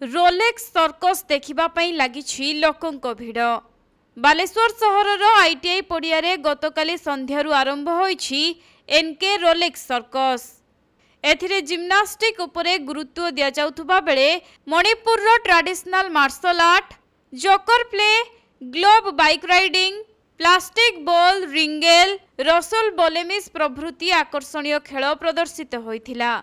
Rolex circus देखिबा पई लागिछि लोकंक भिड़। बालेश्वर सहरर आईटीआई पड़ियारे गतकाली संध्यारू आरंभ होइछि एनके रोलेक्स सर्कस। एथिरे जिम्नास्टिक उपरे गुरुत्व दिया जाउथुबा बेले Manipur traditional martial art, joker play, globe bike riding, plastic ball रिंगेल, रसोल बोलेमिस प्रभृति आकर्षणीय खेल प्रदर्शित होइथिला।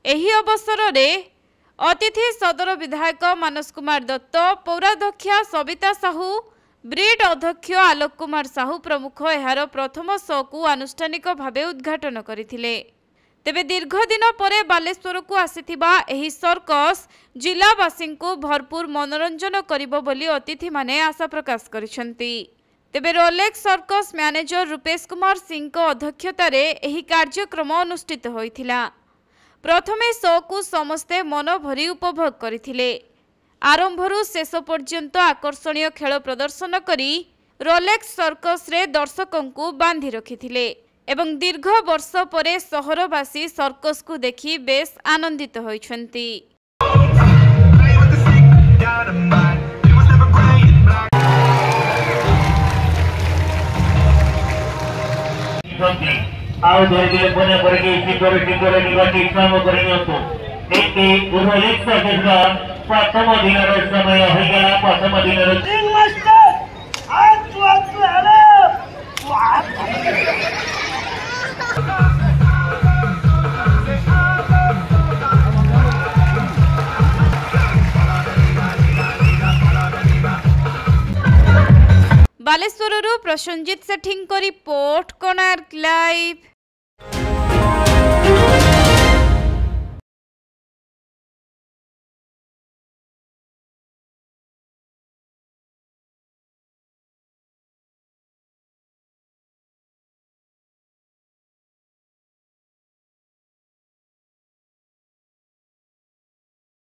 एही अवसर में अतिथि सदर विधायक मानस कुमार दत्त, पौराध्यक्षा सविता साहू, ब्रिड अध्यक्ष आलोक कुमार साहू प्रमुख एहार प्रथम शो को आनुष्ठानिक भावे उद्घाटन करथिले। तेबे दीर्घ दिन परे बालेश्वर को आसीथिबा एही सर्कस जिलावासी को भरपूर मनोरंजन करिबो बोली अतिथि माने आशा प्रकाश करिसंती। तेबे Rolex circus manager Rupesh Kumar Singh को अध्यक्षतार एही कार्यक्रम अनुष्ठित होइथिला। प्रथमे शो को समस्ते मन भरी उपभोग करथिले। आरंभरू शेष पर्यंत आकर्षणीय खेल प्रदर्शन करी रोलेक्स सर्कस रे दर्शकों को बांधि रखिथिले एवं दीर्घ वर्ष परे सहरवासी सर्कस को देखि बेस आनंदित होइछंती। आओ धीरे बने करके टिकर निवासी काम करियंतु एके रोलेक्स सर्कस प्रथम दिन समय हो गया। प्रथम दिन बालेश्वररू प्रसन्नजित सेठी को रिपोर्ट कोणार्क लाइव।